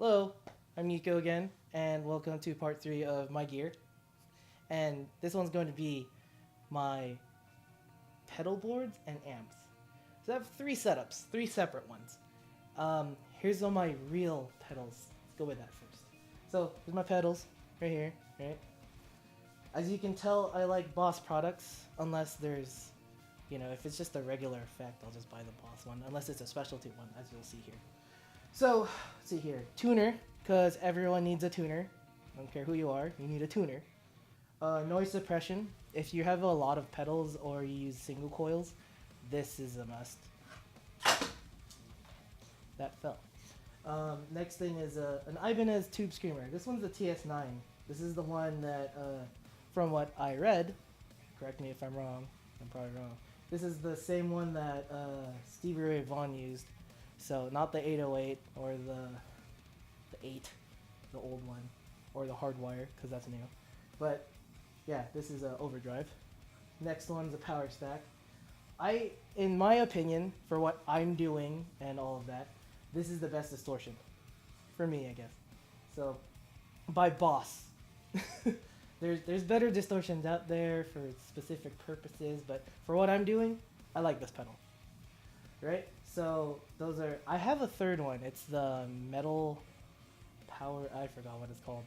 Hello, I'm Nikko again, and welcome to part 3 of my gear. And this one's going to be my pedal boards and amps. So I have 3 setups, 3 separate ones. Here's all my real pedals. Let's go with that first. So here's my pedals, right here, right? As you can tell, I like Boss products, unless there's, if it's just a regular effect, I'll just buy the Boss one, unless it's a specialty one, as you'll see here. So, let's see here. Tuner, because everyone needs a tuner. I don't care who you are, you need a tuner. Noise suppression. If you have a lot of pedals or you use single coils, this is a must. That fell. Next thing is an Ibanez tube screamer. This one's a TS9. This is the one that, from what I read, correct me if I'm wrong, I'm probably wrong. This is the same one that Stevie Ray Vaughan used. So not the 808 or the 8, the old one, or the hardwire, because that's new. But yeah, this is an overdrive. Next one's a power stack. In my opinion, for what I'm doing and all of that, this is the best distortion. For me, I guess. So, by Boss. There's better distortions out there for specific purposes, but for what I'm doing, I like this pedal. Right? So I have a third one. It's the metal power. I forgot what it's called.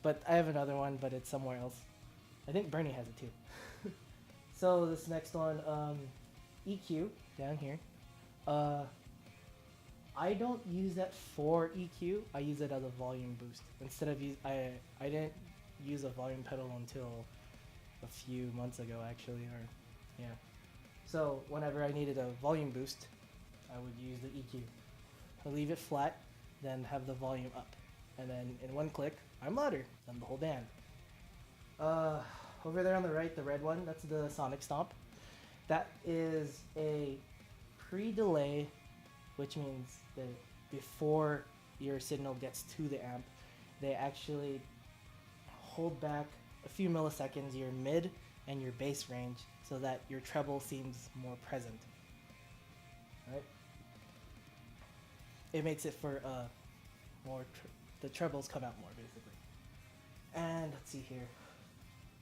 But I have another one, but it's somewhere else. I think Bernie has it too. So this next one, EQ down here. I don't use that for EQ. I use it as a volume boost. Instead of I didn't use a volume pedal until a few months ago, actually, or yeah. So whenever I needed a volume boost, I would use the EQ. I leave it flat, then have the volume up. And then in one click, I'm louder than the whole band. Over there on the right, the red one, that's the Sonic Stomp. That is a pre-delay, which means that before your signal gets to the amp, they actually hold back a few milliseconds your mid and your bass range so that your treble seems more present. Right? It makes it for more, the trebles come out more basically. And let's see here.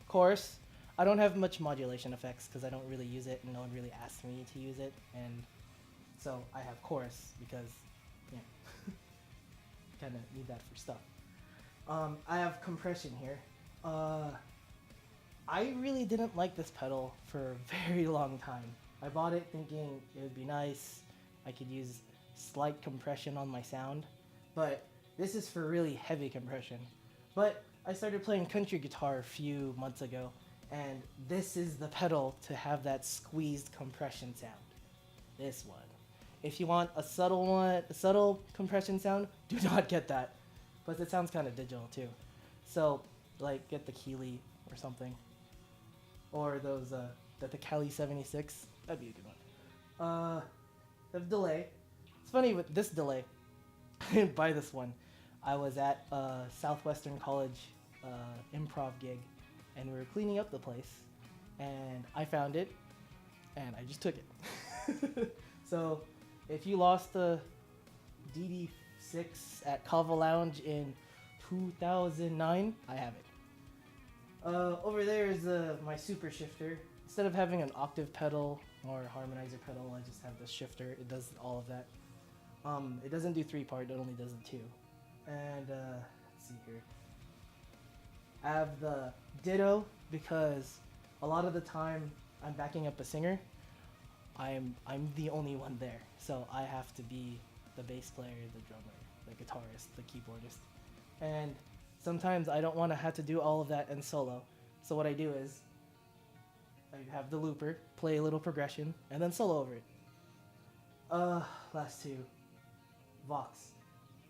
Chorus. I don't have much modulation effects because I don't really use it and no one really asked me to use it. And so I have chorus because, yeah, kind of need that for stuff. I have compression here. I really didn't like this pedal for a very long time. I bought it thinking it would be nice. I could use slight compression on my sound, but this is for really heavy compression. But I started playing country guitar a few months ago, and this is the pedal to have that squeezed compression sound. This one. If you want a subtle compression sound, do not get that. But it sounds kind of digital too. So, like, get the Keeley or something. Or those, the Cali 76. That'd be a good one. The delay. It's funny with this delay. I didn't buy this one. I was at a Southwestern College improv gig, and we were cleaning up the place, and I found it, and I just took it. So, if you lost the DD6 at Kava Lounge in 2009, I have it. Over there is my super shifter. Instead of having an octave pedal or a harmonizer pedal, I just have the shifter. It does all of that. It doesn't do 3-part, it only does the 2. And let's see here. I have the Ditto because a lot of the time I'm backing up a singer. I'm the only one there, so I have to be the bass player, the drummer, the guitarist, the keyboardist. And sometimes I don't want to have to do all of that in solo. So what I do is I have the looper, play a little progression, and then solo over it. Last two. Vox.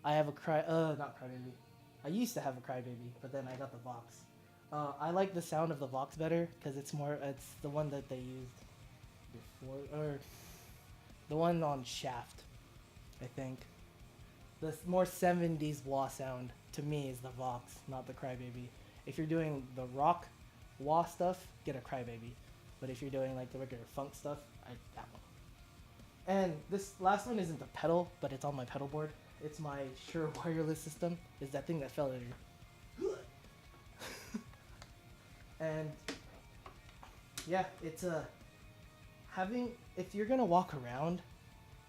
I have a not Crybaby. I used to have a Crybaby, but then I got the Vox. I like the sound of the Vox better because it's the one that they used before, or the one on Shaft, I think. The more 70s wah sound to me is the Vox, not the Crybaby. If you're doing the rock wah stuff, get a Crybaby. But if you're doing like the regular funk stuff, that one. And this last one isn't a pedal, but it's on my pedal board. it's my Shure wireless system. It's that thing that fell at her. And yeah, it's if you're gonna walk around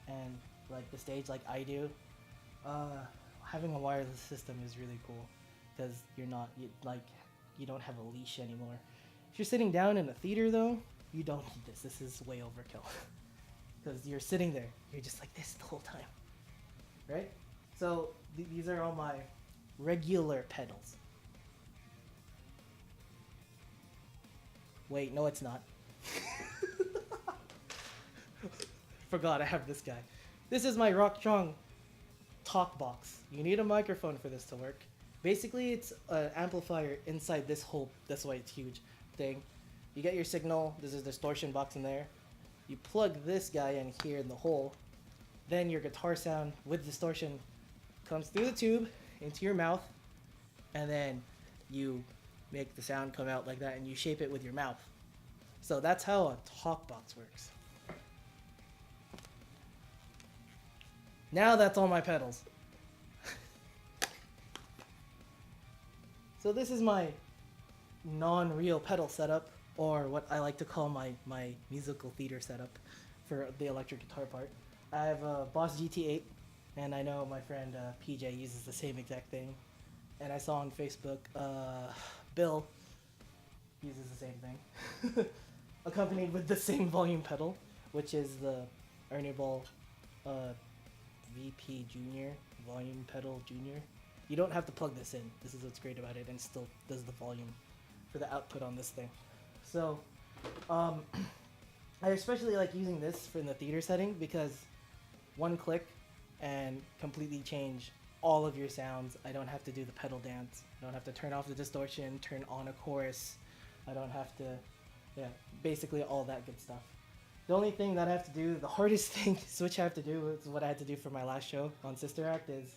and like the stage like I do, having a wireless system is really cool because you don't have a leash anymore. If you're sitting down in a theater though, you don't need this. This is way overkill because you're sitting there, you're just like this the whole time, right? So these are all my regular pedals. Wait, no, it's not. Forgot I have this guy. This is my Rockstrong talk box. You need a microphone for this to work. Basically, it's an amplifier inside this whole, that's why it's huge, thing. You get your signal, there's a distortion box in there. You plug this guy in here in the hole. Then your guitar sound with distortion comes through the tube into your mouth. And then you make the sound come out like that and you shape it with your mouth. So that's how a talk box works. Now that's all my pedals. So this is my non-real pedal setup, or what I like to call my musical theater setup for the electric guitar part. I have a Boss GT8, and I know my friend PJ uses the same exact thing. And I saw on Facebook, Bill uses the same thing, accompanied with the same volume pedal, which is the Ernie VP Junior, volume pedal junior. You don't have to plug this in. This is what's great about it, and it still does the volume for the output on this thing. So, I especially like using this for in the theater setting because one click and completely change all of your sounds. I don't have to do the pedal dance. I don't have to turn off the distortion, turn on a chorus. I don't have to, basically all that good stuff. The only thing that I have to do, the hardest thing, which I have to do, is what I had to do for my last show on Sister Act, is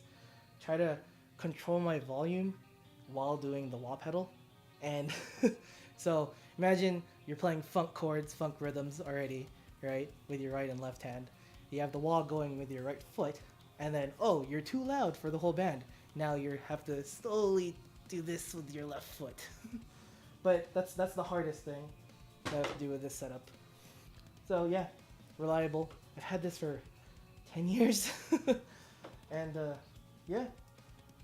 try to control my volume while doing the wah pedal. And so imagine you're playing funk chords, funk rhythms already, right, with your right and left hand. You have the wah going with your right foot, and then, oh, you're too loud for the whole band. Now you have to slowly do this with your left foot. But that's the hardest thing that I have to do with this setup. So yeah, reliable. I've had this for 10 years. And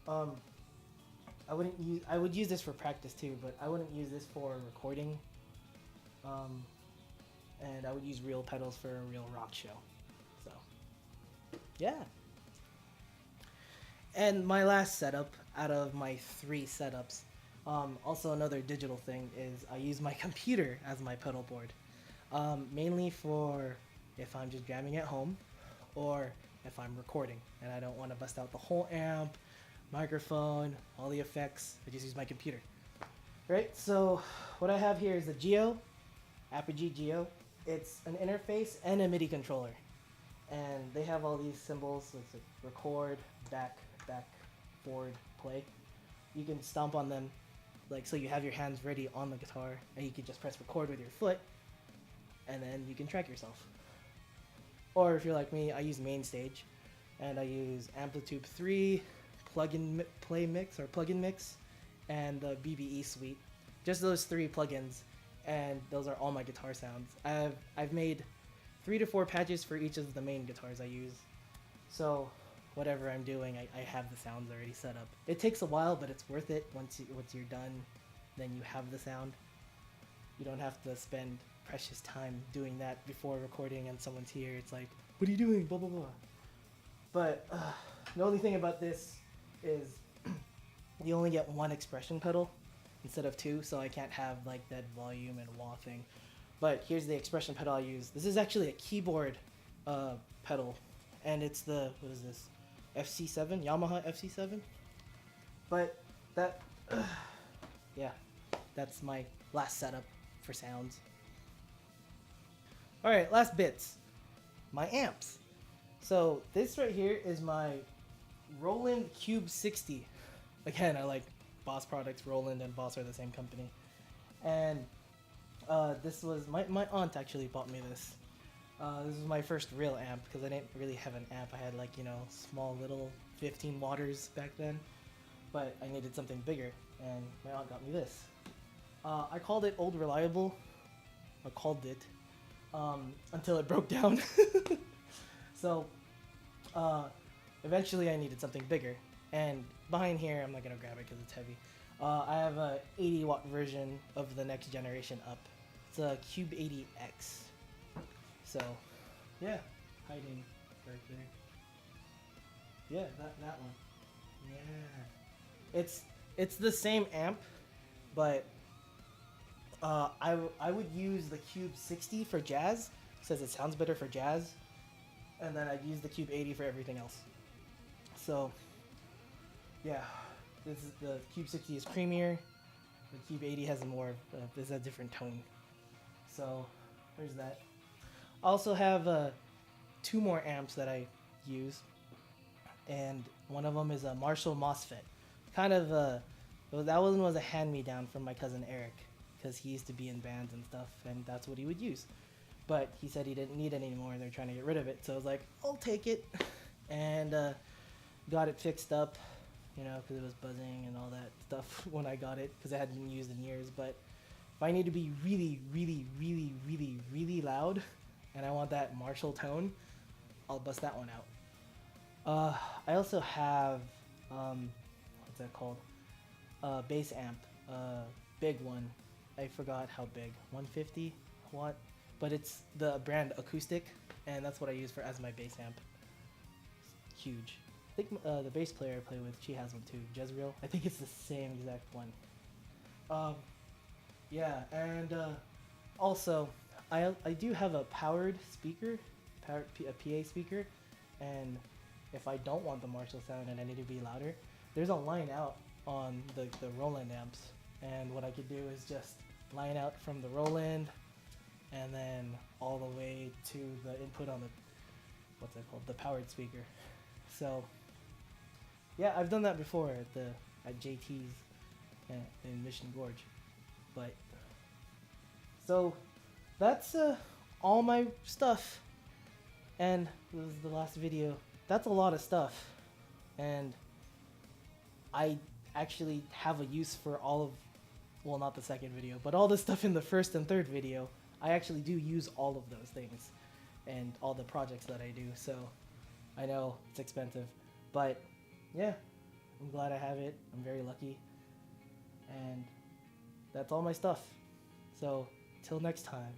I would use this for practice too, but I wouldn't use this for recording. And I would use real pedals for a real rock show. So yeah. And my last setup out of my 3 setups, also another digital thing, is I use my computer as my pedal board. Mainly for if I'm just jamming at home or if I'm recording and I don't want to bust out the whole amp, microphone, all the effects. I just use my computer. Right, so what I have here is the Apogee Geo. It's an interface and a Midi controller. And they have all these symbols, so it's like record, back, forward, play. You can stomp on them, like, so you have your hands ready on the guitar, and you can just press record with your foot, and then you can track yourself. Or if you're like me, I use Mainstage, and I use Amplitude 3, plugin mix, and the BBE suite. Just those 3 plugins, and those are all my guitar sounds. I've made 3 to 4 patches for each of the main guitars I use. So whatever I'm doing, I have the sounds already set up. It takes a while, but it's worth it once you're done. Then you have the sound. You don't have to spend precious time doing that before recording and someone's here. It's like, what are you doing? Blah, blah, blah. But the only thing about this is you only get 1 expression pedal instead of 2, so I can't have like that volume and wah thing. But here's the expression pedal I use. This is actually a keyboard pedal, and it's the, what is this? FC7, Yamaha FC7. But that, yeah, that's my last setup for sounds. Alright, last bits. My amps. So this right here is my Roland Cube-60. Again, I like Boss products. Roland and Boss are the same company. And this was, my aunt actually bought me this. This was my first real amp because I didn't really have an amp. I had like, you know, small little 15 waters back then, but I needed something bigger, and my aunt got me this. I called it Old Reliable. I called it until it broke down. So eventually I needed something bigger, and behind here I'm not gonna grab it because it's heavy. I have a 80-watt version of the next generation up. It's a Cube-80X. So yeah, hiding right there. Yeah, that one. Yeah, it's the same amp, but I would use the Cube-60 for jazz, says it sounds better for jazz, and then I'd use the Cube-80 for everything else. So yeah, this is the Cube-60 is creamier. The Cube-80 has more, is a different tone. So there's that. I also have 2 more amps that I use, and one of them is a Marshall Mosfet. Kind of that one was a hand-me-down from my cousin Eric, because he used to be in bands and stuff, and that's what he would use. But he said he didn't need it anymore, and they're trying to get rid of it. So I was like, I'll take it, and got it fixed up, you know, because it was buzzing and all that stuff when I got it, because it hadn't been used in years. But if I need to be really, really, really, really, really loud, and I want that Marshall tone, I'll bust that one out. I also have, what's that called? Bass amp, big one. I forgot how big, 150 watt, but it's the brand Acoustic, and that's what I use as my bass amp. It's huge. I think the bass player I play with, she has one too, Jezreel. I think it's the same exact one. Yeah, and also, I do have a powered speaker, a PA speaker, and if I don't want the Marshall sound and I need to be louder, there's a line out on the Roland amps, and what I could do is just line out from the Roland and then all the way to the input on the, what's that called, the powered speaker. So yeah, I've done that before at JT's in Mission Gorge. But so that's all my stuff, and this is the last video. That's a lot of stuff, and I actually have a use for all of, well, not the second video, but all the stuff in the first and third video. I actually do use all of those things and all the projects that I do, so I know it's expensive, but yeah, I'm glad I have it. I'm very lucky, and that's all my stuff. So till next time.